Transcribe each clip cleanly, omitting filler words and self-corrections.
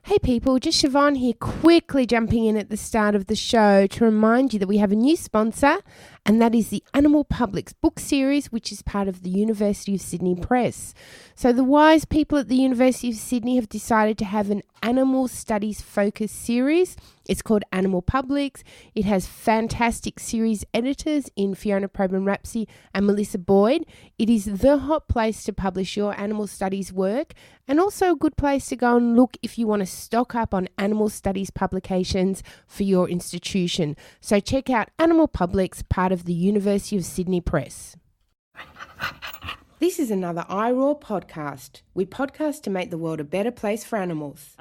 Hey people, just Siobhan here, quickly jumping in at the start of the show to remind you that we have a new sponsor, and that is the Animal Publics book series, which is part of the University of Sydney Press. So the wise people at the University of Sydney have decided to have an animal studies focused series. It's called Animal Publics. It has fantastic series editors in Fiona Probyn-Rapsey and Melissa Boyd. It is the hot place to publish your animal studies work, and also a good place to go and look if you want to stock up on animal studies publications for your institution. So check out Animal Publics, part of the University of Sydney Press. This is another iRaw podcast. We podcast to make the world a better place for animals.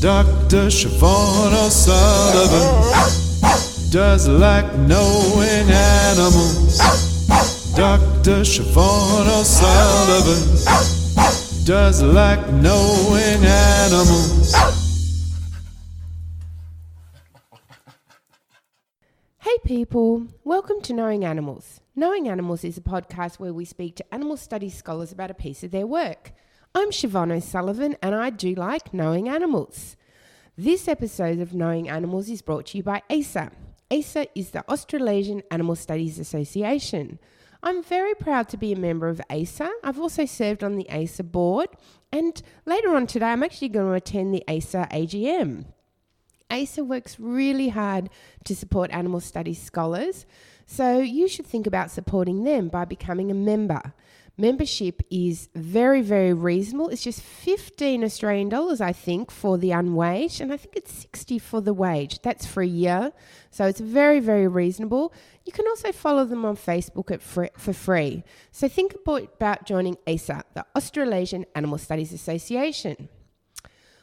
Dr. Siobhan O'Sullivan does like knowing animals. Dr. Siobhan O'Sullivan does like knowing animals. Hey people, welcome to Knowing Animals. Knowing Animals is a podcast where we speak to animal studies scholars about a piece of their work. I'm Siobhan O'Sullivan and I do like knowing animals. This episode of Knowing Animals is brought to you by ASA. ASA is the Australasian Animal Studies Association. I'm very proud to be a member of ASA. I've also served on the ASA board, and later on today I'm actually going to attend the ASA AGM. ASA works really hard to support animal studies scholars, so you should think about supporting them by becoming a member. Membership is very, very reasonable. It's just 15 Australian dollars, I think, for the unwaged, and I think it's 60 for the wage. That's for a year, so it's very, very reasonable. You can also follow them on Facebook for free. So think about joining ASA, the Australasian Animal Studies Association.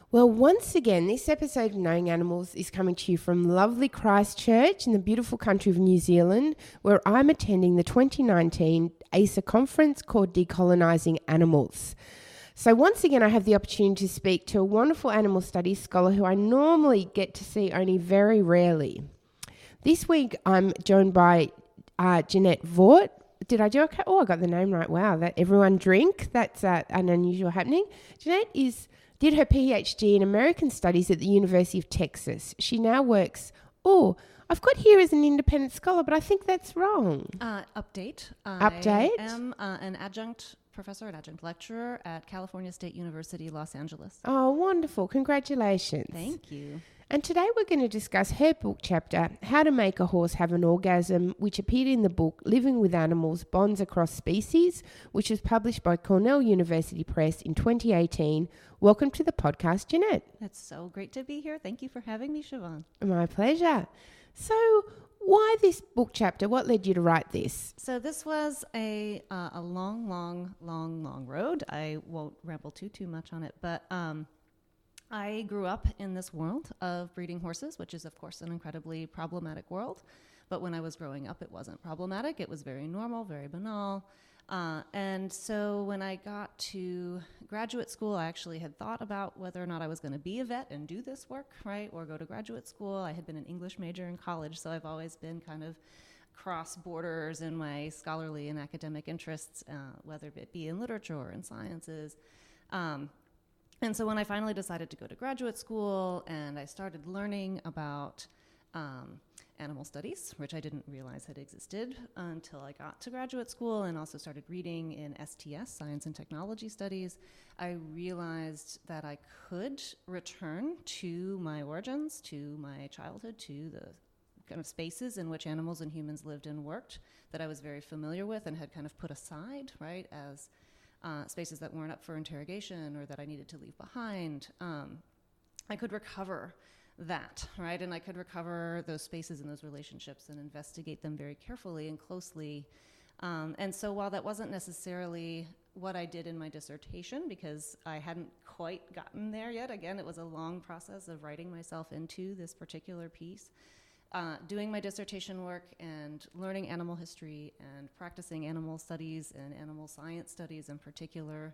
Well, once again, this episode of Knowing Animals is coming to you from lovely Christchurch in the beautiful country of New Zealand, where I'm attending the 2019 ASA conference called Decolonising Animals. So once again, I have the opportunity to speak to a wonderful animal studies scholar who I normally get to see only very rarely. This week, I'm joined by Jeannette Vaught. Did I do okay? Oh, I got the name right. Wow, that everyone drink. That's an unusual happening. Jeanette did her PhD in American Studies at the University of Texas. She now works, I've got here as an independent scholar, but I think that's wrong. Update. Update? I am an adjunct professor, an adjunct lecturer at California State University, Los Angeles. Oh, wonderful. Congratulations. Thank you. And today we're going to discuss her book chapter, How to Make a Horse Have an Orgasm, which appeared in the book Living with Animals, Bonds Across Species, which was published by Cornell University Press in 2018. Welcome to the podcast, Jeanette. It's so great to be here. Thank you for having me, Siobhan. My pleasure. So why this book chapter? What led you to write this? So this was a long road. I won't ramble too much on it, but I grew up in this world of breeding horses, which is, of course, an incredibly problematic world. But when I was growing up, it wasn't problematic. It was very normal, very banal. And so when I got to graduate school, I actually had thought about whether or not I was going to be a vet and do this work, right, or go to graduate school. I had been an English major in college, so I've always been kind of cross borders in my scholarly and academic interests, whether it be in literature or in sciences. And so when I finally decided to go to graduate school and I started learning about animal studies, which I didn't realize had existed until I got to graduate school, and also started reading in STS, Science and Technology Studies, I realized that I could return to my origins, to my childhood, to the kind of spaces in which animals and humans lived and worked that I was very familiar with and had kind of put aside, right, as spaces that weren't up for interrogation or that I needed to leave behind. I could recover that, right? And I could recover those spaces and those relationships and investigate them very carefully and closely. And so while that wasn't necessarily what I did in my dissertation, because I hadn't quite gotten there yet, again, it was a long process of writing myself into this particular piece. Doing my dissertation work and learning animal history and practicing animal studies and animal science studies in particular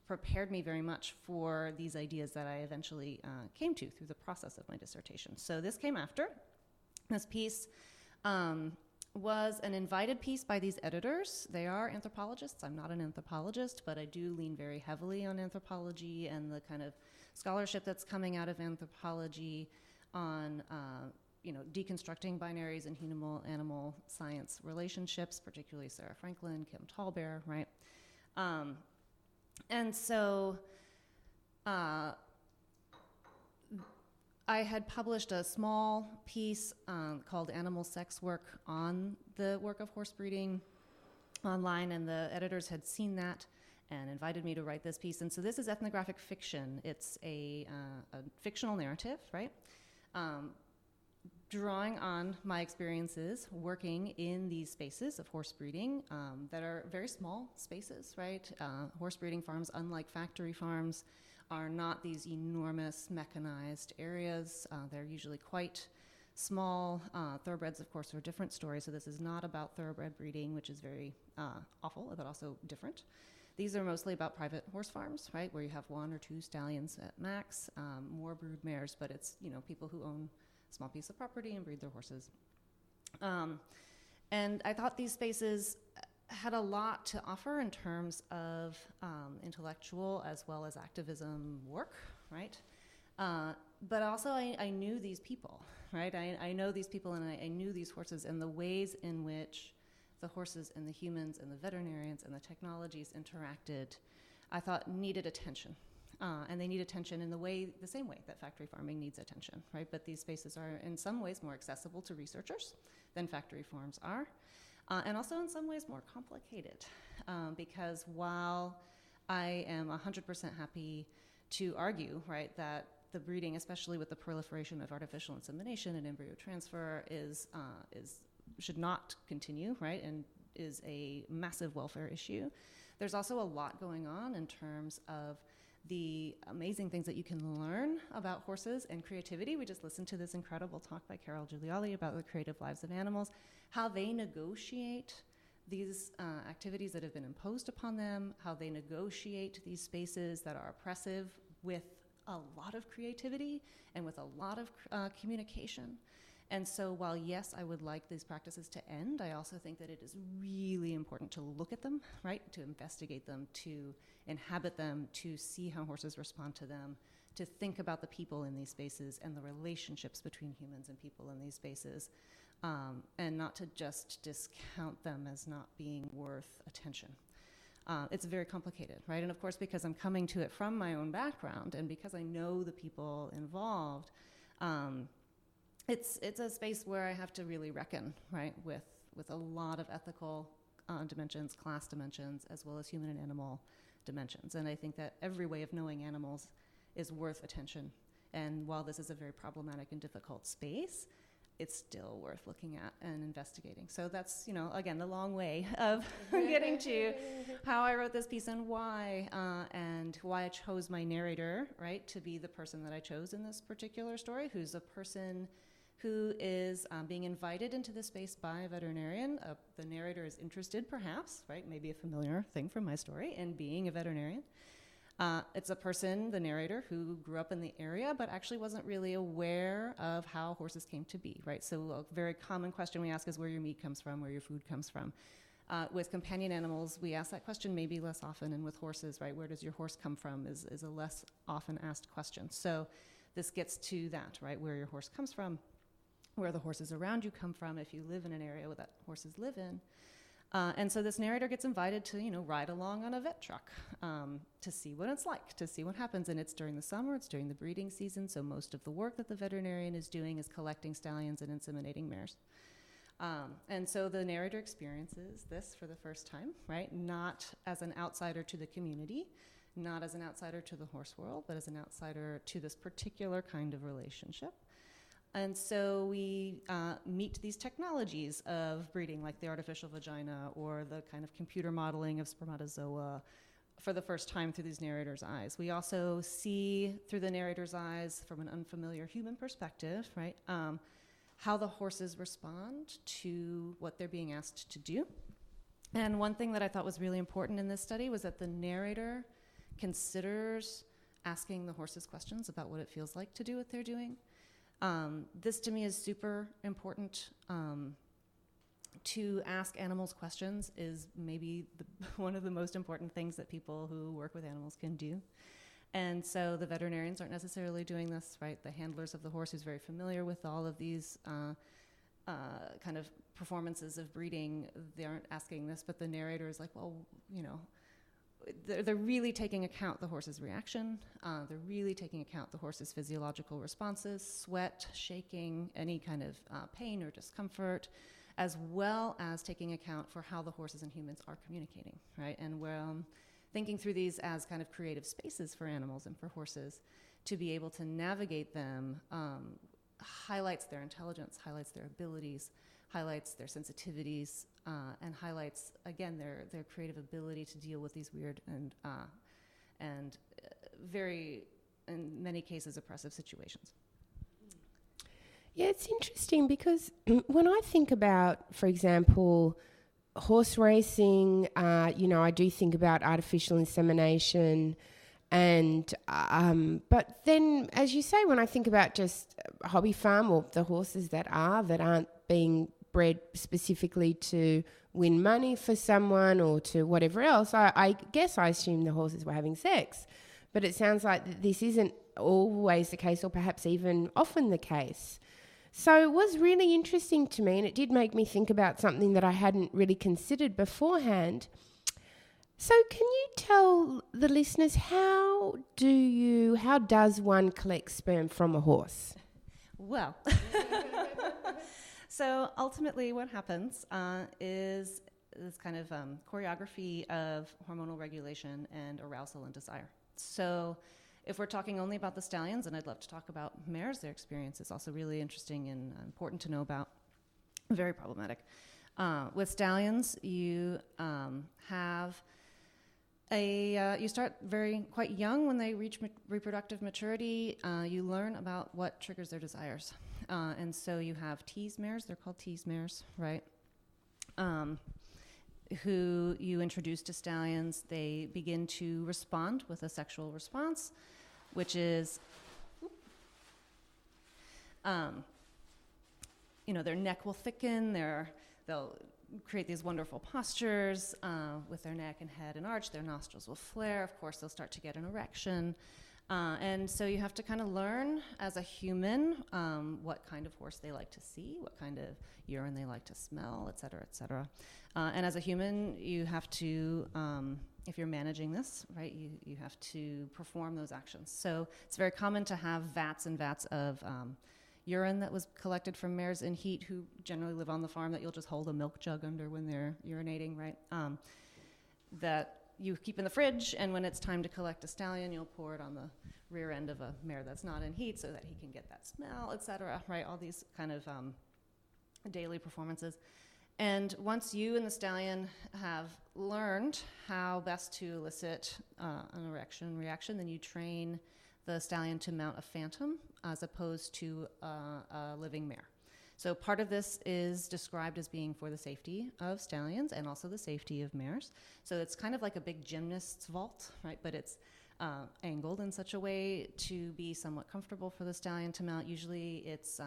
prepared me very much for these ideas that I eventually came to through the process of my dissertation. So this came after. This piece was an invited piece by these editors. They are anthropologists. I'm not an anthropologist, but I do lean very heavily on anthropology and the kind of scholarship that's coming out of anthropology on deconstructing binaries and human-animal science relationships, particularly Sarah Franklin, Kim Tallbear, right? And so I had published a small piece called Animal Sex Work on the work of horse breeding online, and the editors had seen that and invited me to write this piece. And so this is ethnographic fiction. It's a fictional narrative, right? Drawing on my experiences working in these spaces of horse breeding that are very small spaces, right? Horse breeding farms, unlike factory farms, are not these enormous mechanized areas. They're usually quite small. Thoroughbreds, of course, are a different story, so this is not about thoroughbred breeding, which is very awful, but also different. These are mostly about private horse farms, right, where you have 1 or 2 stallions at max, more brood mares, but it's, people who own a small piece of property and breed their horses. And I thought these spaces had a lot to offer in terms of intellectual as well as activism work, right? But also I knew these people, right? I know these people, and I knew these horses, and the ways in which the horses and the humans and the veterinarians and the technologies interacted, I thought needed attention. And they need attention in the same way that factory farming needs attention, right? But these spaces are in some ways more accessible to researchers than factory farms are. And also in some ways more complicated, because while I am 100% happy to argue, right, that the breeding, especially with the proliferation of artificial insemination and embryo transfer, should not continue, right, and is a massive welfare issue, there's also a lot going on in terms of the amazing things that you can learn about horses and creativity. We just listened to this incredible talk by Carol Giuliani about the creative lives of animals, how they negotiate these activities that have been imposed upon them, how they negotiate these spaces that are oppressive with a lot of creativity and with a lot of communication. And so while, yes, I would like these practices to end, I also think that it is really important to look at them, right, to investigate them, to inhabit them, to see how horses respond to them, to think about the people in these spaces and the relationships between humans and people in these spaces, and not to just discount them as not being worth attention. It's very complicated, right? And of course, because I'm coming to it from my own background and because I know the people involved, it's a space where I have to really reckon, right, with a lot of ethical dimensions, class dimensions, as well as human and animal dimensions. And I think that every way of knowing animals is worth attention. And while this is a very problematic and difficult space, it's still worth looking at and investigating. So that's, again, the long way of getting to how I wrote this piece and why I chose my narrator, right, to be the person that I chose in this particular story, who's a person who is being invited into this space by a veterinarian. The narrator is interested, perhaps, right, maybe a familiar thing from my story, in being a veterinarian. It's a person, the narrator, who grew up in the area but actually wasn't really aware of how horses came to be, right? So a very common question we ask is where your meat comes from, where your food comes from. With companion animals, we ask that question maybe less often, and with horses, right, where does your horse come from is a less often asked question. So this gets to that, right, where your horse comes from, where the horses around you come from if you live in an area that horses live in. And so this narrator gets invited to, ride along on a vet truck to see what it's like, to see what happens. And it's during the summer, it's during the breeding season, so most of the work that the veterinarian is doing is collecting stallions and inseminating mares. And so the narrator experiences this for the first time, right? Not as an outsider to the community, not as an outsider to the horse world, but as an outsider to this particular kind of relationship. And so we meet these technologies of breeding, like the artificial vagina or the kind of computer modeling of spermatozoa, for the first time through these narrators' eyes. We also see through the narrator's eyes, from an unfamiliar human perspective, right, how the horses respond to what they're being asked to do. And one thing that I thought was really important in this study was that the narrator considers asking the horses questions about what it feels like to do what they're doing. This to me is super important to ask animals questions is maybe one of the most important things that people who work with animals can do. And so the veterinarians aren't necessarily doing this, right? The handlers of the horse, who's very familiar with all of these kind of performances of breeding, they aren't asking this, but the narrator is like, well, you know, they're really taking account the horse's reaction. They're really taking account the horse's physiological responses, sweat, shaking, any kind of pain or discomfort, as well as taking account for how the horses and humans are communicating, right? And we're thinking through these as kind of creative spaces for animals and for horses to be able to navigate them, highlights their intelligence, highlights their abilities, highlights their sensitivities, and highlights, again, their creative ability to deal with these weird and very, in many cases, oppressive situations. Yeah, it's interesting because when I think about, for example, horse racing, I do think about artificial insemination, and but then, as you say, when I think about just a hobby farm or the horses that aren't being bred specifically to win money for someone or to whatever else, I guess I assume the horses were having sex, but it sounds like this isn't always the case, or perhaps even often the case. So it was really interesting to me, and it did make me think about something that I hadn't really considered beforehand. So can you tell the listeners, how does one collect sperm from a horse? Well, so ultimately what happens is this kind of choreography of hormonal regulation and arousal and desire. So if we're talking only about the stallions, and I'd love to talk about mares, their experience is also really interesting and important to know about, very problematic. With stallions, you have you start quite young when they reach reproductive maturity. You learn about what triggers their desires. And so you have tease mares, they're called tease mares, right? Who you introduce to stallions. They begin to respond with a sexual response, which is, their neck will thicken, they'll create these wonderful postures with their neck and head and arch, their nostrils will flare, of course they'll start to get an erection. And so you have to kind of learn as a human what kind of horse they like to see, what kind of urine they like to smell, et cetera, et cetera. And as a human, you have to, if you're managing this, right, you have to perform those actions. So it's very common to have vats and vats of urine that was collected from mares in heat who generally live on the farm that you'll just hold a milk jug under when they're urinating, right? That you keep in the fridge, and when it's time to collect a stallion, you'll pour it on the rear end of a mare that's not in heat so that he can get that smell, et cetera, right? All these kind of daily performances. And once you and the stallion have learned how best to elicit an erection reaction, then you train the stallion to mount a phantom as opposed to a living mare. So part of this is described as being for the safety of stallions and also the safety of mares. So it's kind of like a big gymnast's vault, right? But it's angled in such a way to be somewhat comfortable for the stallion to mount. Usually it's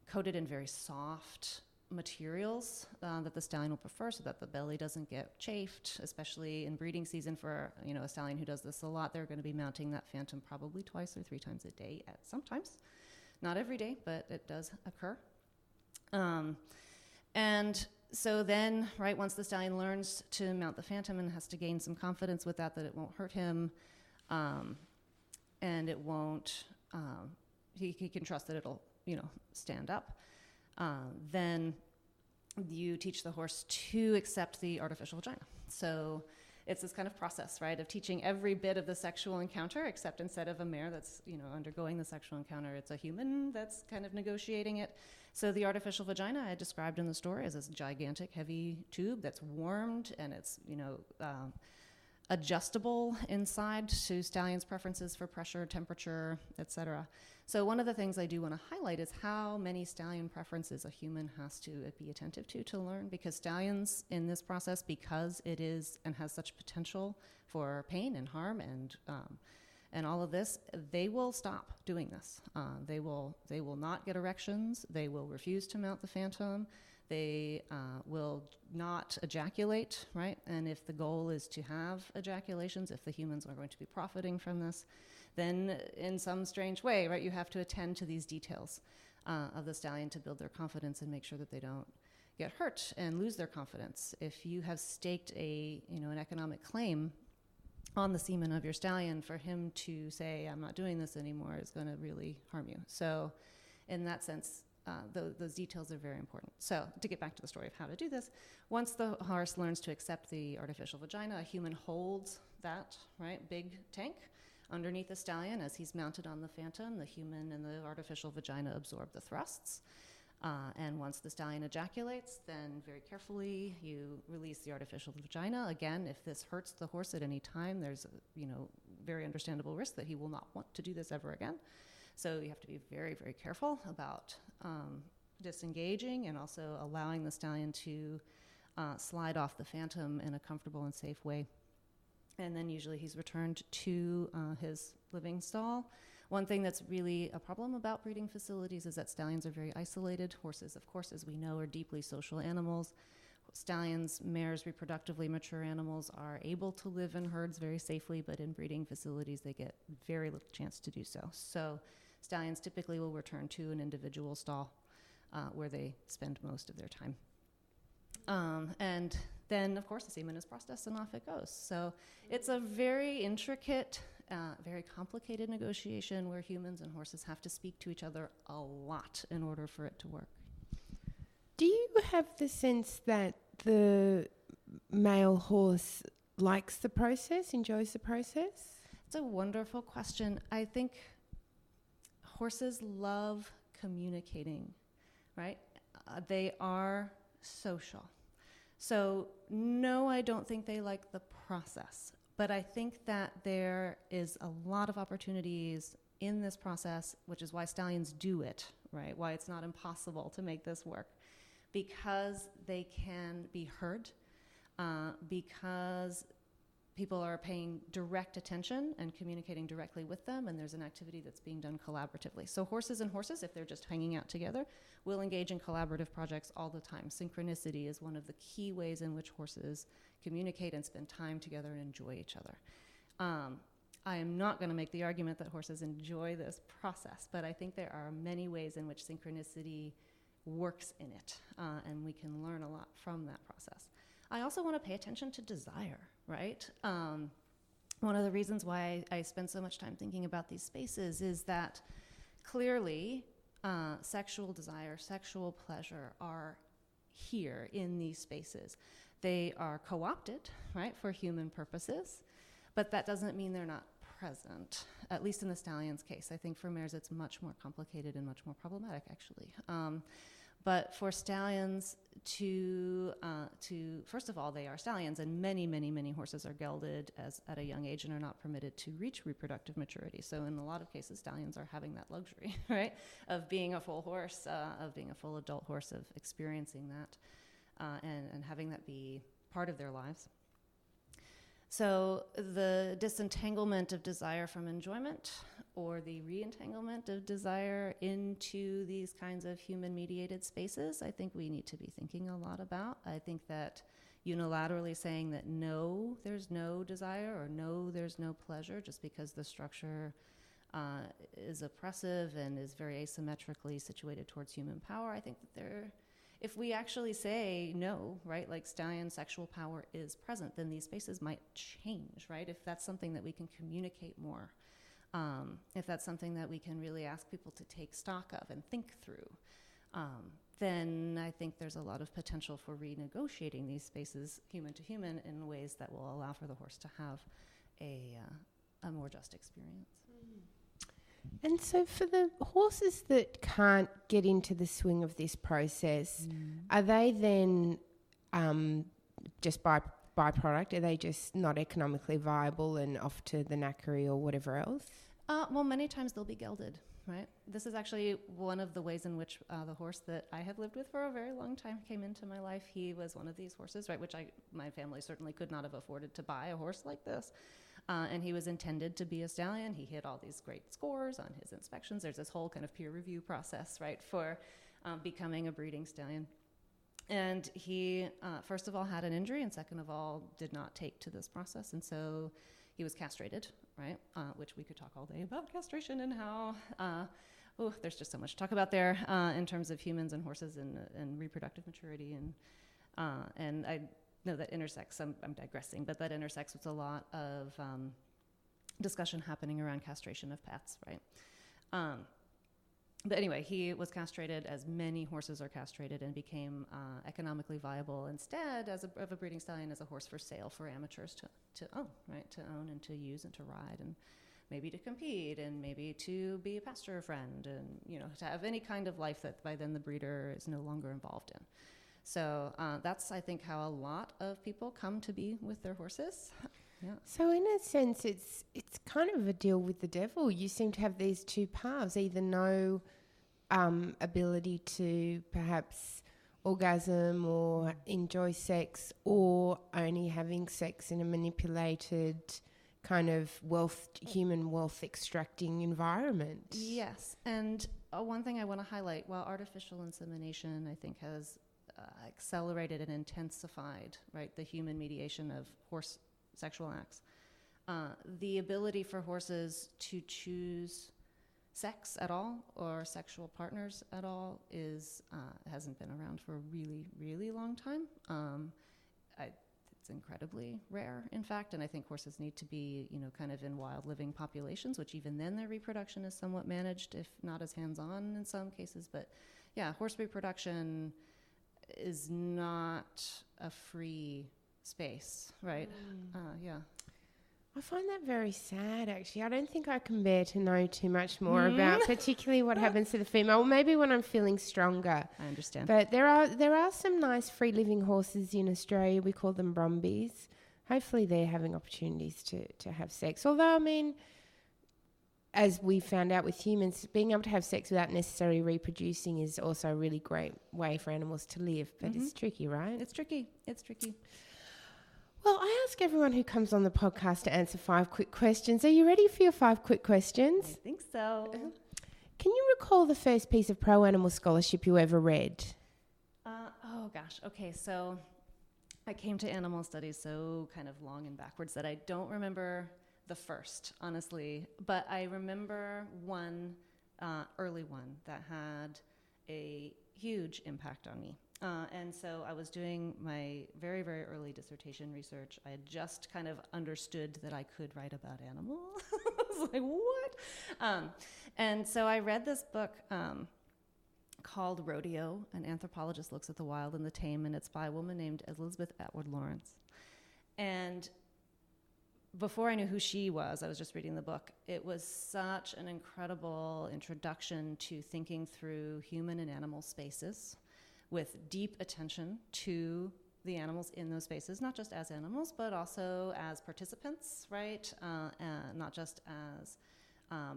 coated in very soft materials that the stallion will prefer so that the belly doesn't get chafed, especially in breeding season for a stallion who does this a lot. They're going to be mounting that phantom probably 2 or 3 times a day sometimes. Not every day, but it does occur. And so then, right, once the stallion learns to mount the phantom and has to gain some confidence with that it won't hurt him, and it won't, he can trust that it'll, stand up, then you teach the horse to accept the artificial vagina. So it's this kind of process, right, of teaching every bit of the sexual encounter, except instead of a mare that's, undergoing the sexual encounter, it's a human that's kind of negotiating it. So the artificial vagina I described in the story is this gigantic, heavy tube that's warmed, and it's, adjustable inside to stallions' preferences for pressure, temperature, etc. So one of the things I do want to highlight is how many stallion preferences a human has to be attentive to learn, because stallions in this process, because it is and has such potential for pain and harm and all of this, they will stop doing this. They will not get erections. They will refuse to mount the phantom. They will not ejaculate, right? And if the goal is to have ejaculations, if the humans are going to be profiting from this, then in some strange way, right, you have to attend to these details of the stallion to build their confidence and make sure that they don't get hurt and lose their confidence. If you have staked an economic claim on the semen of your stallion, for him to say, I'm not doing this anymore, is going to really harm you. So in that sense, those details are very important. So to get back to the story of how to do this, once the horse learns to accept the artificial vagina, a human holds that, right, big tank underneath the stallion as he's mounted on the phantom. The human and the artificial vagina absorb the thrusts. And once the stallion ejaculates, then very carefully you release the artificial vagina. Again, if this hurts the horse at any time, there's very understandable risk that he will not want to do this ever again. So you have to be very, very careful about disengaging and also allowing the stallion to slide off the phantom in a comfortable and safe way. And then usually he's returned to his living stall. One thing that's really a problem about breeding facilities is that stallions are very isolated. Horses, of course, as we know, are deeply social animals. Stallions, mares, reproductively mature animals are able to live in herds very safely, but in breeding facilities, they get very little chance to do so. So stallions typically will return to an individual stall where they spend most of their time. And then, of course, the semen is processed and off it goes. So it's a very intricate, very complicated negotiation where humans and horses have to speak to each other a lot in order for it to work. Do you have the sense that the male horse likes the process, enjoys the process? It's a wonderful question. I think horses love communicating, right? They are social. So no, I don't think they like the process, but I think that there is a lot of opportunities in this process, which is why stallions do it, right? Why it's not impossible to make this work, because they can be heard, because people are paying direct attention and communicating directly with them, and there's an activity that's being done collaboratively. So horses and horses, if they're just hanging out together, will engage in collaborative projects all the time. Synchronicity is one of the key ways in which horses communicate and spend time together and enjoy each other. I am not going to make the argument that horses enjoy this process, but I think there are many ways in which synchronicity works in it, and we can learn a lot from that process. I also want to pay attention to desire, right? One of the reasons why I spend so much time thinking about these spaces is that clearly sexual desire, sexual pleasure are here in these spaces. They are co-opted, right, for human purposes, but that doesn't mean they're not present, at least in the stallion's case. I think for mares it's much more complicated and much more problematic, actually. But for stallions to first of all, they are stallions, and many, many, many horses are gelded at a young age and are not permitted to reach reproductive maturity. So in a lot of cases, stallions are having that luxury, right, of being a full horse, of being a full adult horse, of experiencing that, and having that be part of their lives. So the disentanglement of desire from enjoyment, or the re-entanglement of desire into these kinds of human-mediated spaces, I think we need to be thinking a lot about. I think that unilaterally saying that no, there's no desire, or no, there's no pleasure, just because the structure is oppressive and is very asymmetrically situated towards human power, I think that if we actually say no, right, like stallion sexual power is present, then these spaces might change, right? If that's something that we can communicate more, if that's something that we can really ask people to take stock of and think through, then I think there's a lot of potential for renegotiating these spaces human to human in ways that will allow for the horse to have a more just experience. And so for the horses that can't get into the swing of this process, are they then just byproduct? Are they just not economically viable and off to the knackery or whatever else? Well, many times they'll be gelded, right? This is actually one of the ways in which the horse that I have lived with for a very long time came into my life. He was one of these horses, right, which my family certainly could not have afforded to buy a horse like this. And he was intended to be a stallion. He hit all these great scores on his inspections. There's this whole kind of peer review process, right, for becoming a breeding stallion. And he, first of all, had an injury, and second of all, did not take to this process. And so he was castrated, right? Which we could talk all day about castration and how, there's just so much to talk about there in terms of humans and horses and reproductive maturity. And I know that intersects, I'm digressing, but that intersects with a lot of discussion happening around castration of pets, right? But anyway, he was castrated as many horses are castrated and became economically viable instead of a breeding stallion as a horse for sale for amateurs to own, right? To own and to use and to ride and maybe to compete and maybe to be a pasture friend and, to have any kind of life that by then the breeder is no longer involved in. So that's, I think, how a lot of people come to be with their horses. Yeah. So in a sense, it's kind of a deal with the devil. You seem to have these two paths, either no ability to perhaps orgasm or enjoy sex, or only having sex in a manipulated kind of human wealth extracting environment. Yes. And one thing I want to highlight, while artificial insemination, I think, has accelerated and intensified, right, the human mediation of horse sexual acts. The ability for horses to choose sex at all or sexual partners at all hasn't been around for a really, really long time. It's incredibly rare, in fact, and I think horses need to be, kind of in wild living populations, which even then their reproduction is somewhat managed, if not as hands-on in some cases. But yeah, horse reproduction is not a free space, right? Yeah. I find that very sad, actually. I don't think I can bear to know too much more about particularly what happens to the female. Or maybe when I'm feeling stronger. I understand. But there are some nice free-living horses in Australia. We call them Brumbies. Hopefully they're having opportunities to have sex. Although, I mean, as we found out with humans, being able to have sex without necessarily reproducing is also a really great way for animals to live. But it's tricky, right? It's tricky. Well, I ask everyone who comes on the podcast to answer 5 quick questions. Are you ready for your 5 quick questions? I think so. Can you recall the first piece of pro-animal scholarship you ever read? Oh, gosh. Okay, so I came to animal studies so kind of long and backwards that I don't remember the first, honestly. But I remember one, early one, that had a huge impact on me. And so I was doing my very, very early dissertation research. I had just kind of understood that I could write about animals. I was like, what? And so I read this book called Rodeo, An Anthropologist Looks at the Wild and the Tame, and it's by a woman named Elizabeth Atwood Lawrence. And before I knew who she was, I was just reading the book. It was such an incredible introduction to thinking through human and animal spaces, with deep attention to the animals in those spaces, not just as animals, but also as participants, right? Not just as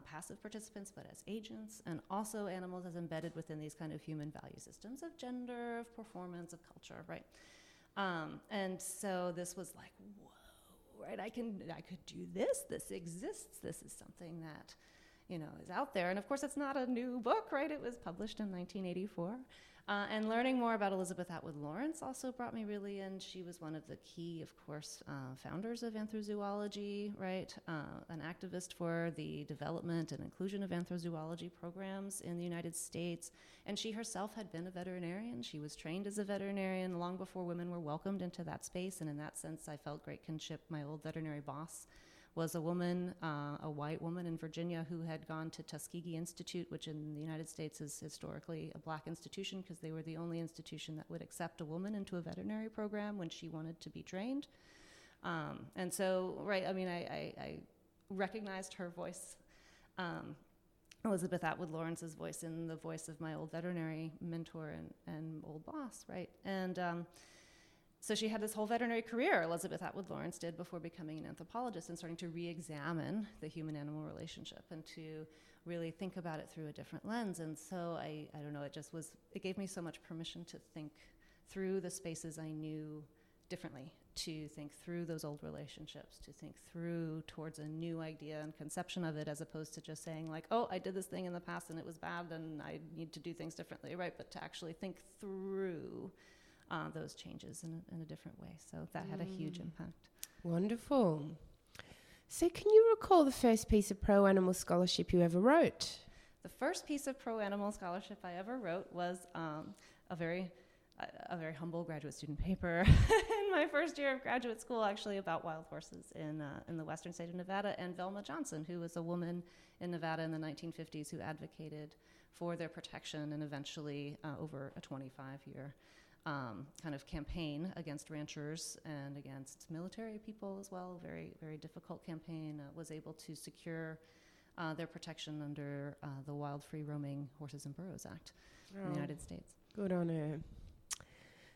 passive participants, but as agents, and also animals as embedded within these kind of human value systems of gender, of performance, of culture, right? And so this was like, whoa, right? I could do this. This exists. This is something that, is out there. And of course, it's not a new book, right? It was published in 1984. And learning more about Elizabeth Atwood Lawrence also brought me really in. She was one of the key, of course, founders of anthrozoology, right? An activist for the development and inclusion of anthrozoology programs in the United States. And she herself had been a veterinarian. She was trained as a veterinarian long before women were welcomed into that space. And in that sense, I felt great kinship. My old veterinary boss was a woman, a white woman in Virginia who had gone to Tuskegee Institute, which in the United States is historically a black institution because they were the only institution that would accept a woman into a veterinary program when she wanted to be trained. And so, right, I mean, I recognized her voice, Elizabeth Atwood Lawrence's voice, in the voice of my old veterinary mentor and old boss, right? And so she had this whole veterinary career, Elizabeth Atwood Lawrence did, before becoming an anthropologist and starting to re-examine the human-animal relationship and to really think about it through a different lens. And so I don't know, it gave me so much permission to think through the spaces I knew differently, to think through those old relationships, to think through towards a new idea and conception of it, as opposed to just saying like, oh, I did this thing in the past and it was bad and I need to do things differently, right? But to actually think through those changes in a different way. So that had a huge impact. Wonderful. So can you recall the first piece of pro-animal scholarship you ever wrote? The first piece of pro-animal scholarship I ever wrote was a very humble graduate student paper in my first year of graduate school, actually, about wild horses in the western state of Nevada, and Velma Johnson, who was a woman in Nevada in the 1950s who advocated for their protection, and eventually over a 25-year kind of campaign against ranchers and against military people as well, very, very difficult campaign, was able to secure their protection under the Wild Free Roaming Horses and Burros Act in the United States. Good on her.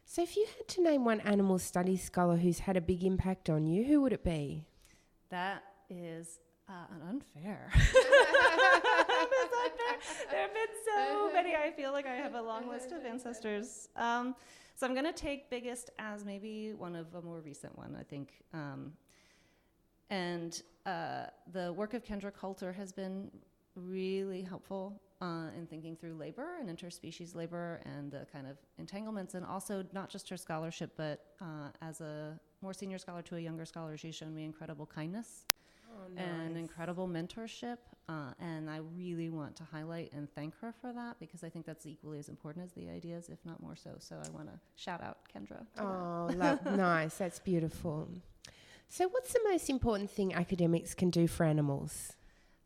So if you had to name one animal studies scholar who's had a big impact on you, who would it be? That is unfair. There have been so many. I feel like I have a long list of ancestors. So I'm going to take biggest as maybe one of a more recent one, I think. And the work of Kendra Coulter has been really helpful in thinking through labor and interspecies labor and the kind of entanglements, and also not just her scholarship, but as a more senior scholar to a younger scholar, she's shown me incredible kindness and incredible mentorship, and I really want to highlight and thank her for that, because I think that's equally as important as the ideas, if not more so. So I want to shout out Kendra. Nice. That's beautiful. So what's the most important thing academics can do for animals?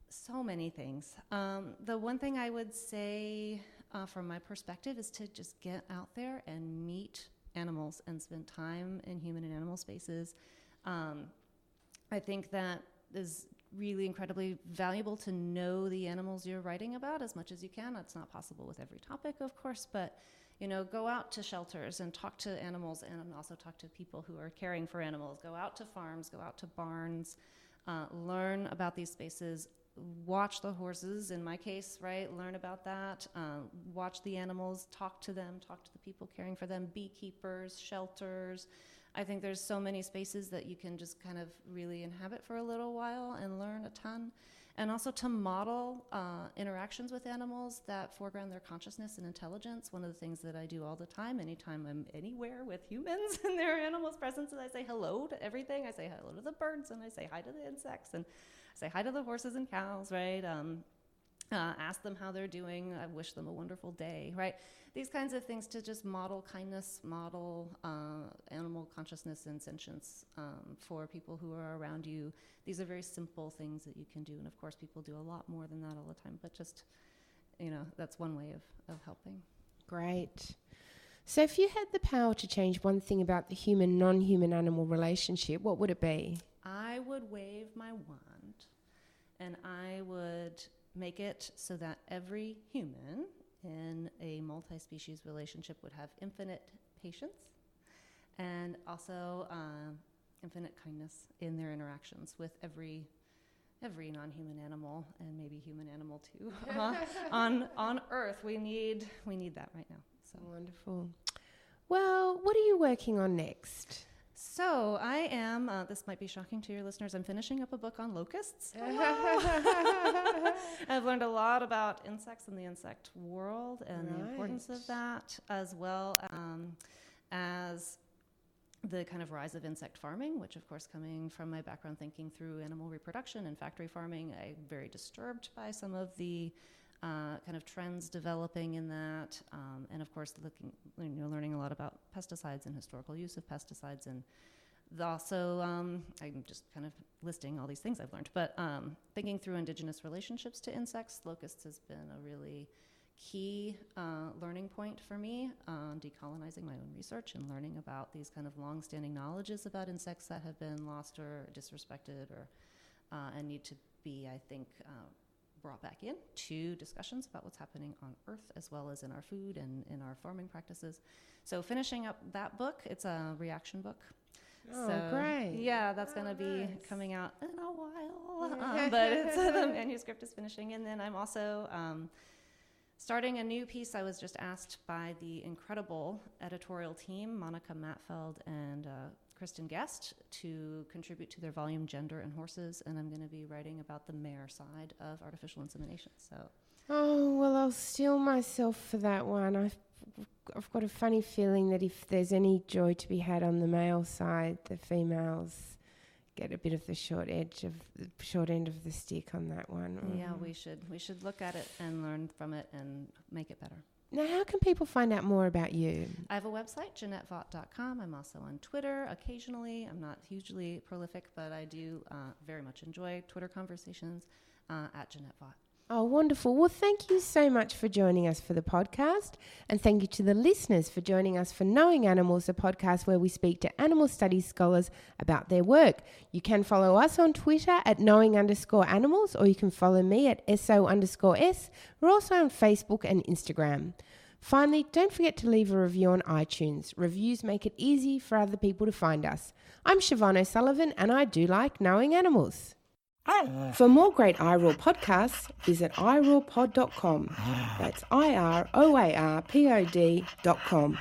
So many things. The one thing I would say from my perspective is to just get out there and meet animals and spend time in human and animal spaces. I think that is really incredibly valuable, to know the animals you're writing about as much as you can. That's not possible with every topic, of course, but go out to shelters and talk to animals, and also talk to people who are caring for animals. Go out to farms, go out to barns, learn about these spaces, watch the horses, in my case, right? Learn about that, watch the animals, talk to them, talk to the people caring for them, beekeepers, shelters. I think there's so many spaces that you can just kind of really inhabit for a little while and learn a ton. And also to model interactions with animals that foreground their consciousness and intelligence. One of the things that I do all the time, anytime I'm anywhere with humans and their animals' presence, is I say hello to everything. I say hello to the birds, and I say hi to the insects, and I say hi to the horses and cows, right? Ask them how they're doing. I wish them a wonderful day, right? These kinds of things to just model kindness, model animal consciousness and sentience for people who are around you. These are very simple things that you can do. And of course, people do a lot more than that all the time, but just, that's one way of helping. Great. So if you had the power to change one thing about the human, non-human animal relationship, what would it be? I would wave my wand, and I would make it so that every human in a multi-species relationship would have infinite patience and also infinite kindness in their interactions with every non-human animal, and maybe human animal too, on Earth. We need that right now. So wonderful. Well, what are you working on next? So I am, this might be shocking to your listeners, I'm finishing up a book on locusts. I've learned a lot about insects and the insect world and the importance of that, as well as the kind of rise of insect farming, which of course, coming from my background thinking through animal reproduction and factory farming, I'm very disturbed by some of the kind of trends developing in that, and of course learning a lot about pesticides and historical use of pesticides, and also I'm just kind of listing all these things I've learned, but thinking through indigenous relationships to insects. Locusts has been a really key learning point for me on decolonizing my own research and learning about these kind of long-standing knowledges about insects that have been lost or disrespected or and need to be, I think, brought back in to discussions about what's happening on Earth, as well as in our food and in our farming practices. So finishing up that book, it's a reaction book. Oh, so, great. Yeah, that's going to be coming out in a while, but it's, the manuscript is finishing. And then I'm also starting a new piece. I was just asked by the incredible editorial team, Monica Matfeld and Kristen Guest, to contribute to their volume Gender and Horses, and I'm going to be writing about the mare side of artificial insemination. So, oh well, I'll steel myself for that one. I I've got a funny feeling that if there's any joy to be had on the male side, the females get a bit of the short end of the stick on that one. Yeah, we should look at it and learn from it and make it better. Now, how can people find out more about you? I have a website, JeannetteVaught.com. I'm also on Twitter occasionally. I'm not hugely prolific, but I do very much enjoy Twitter conversations at Jeannette Vaught. Oh, wonderful. Well, thank you so much for joining us for the podcast. And thank you to the listeners for joining us for Knowing Animals, a podcast where we speak to animal studies scholars about their work. You can follow us on Twitter at knowing_animals, or you can follow me at SO_S. We're also on Facebook and Instagram. Finally, don't forget to leave a review on iTunes. Reviews make it easy for other people to find us. I'm Siobhan O'Sullivan, and I do like knowing animals. For more great iRaw podcasts, visit irawpod.com. That's IROARPOD.com.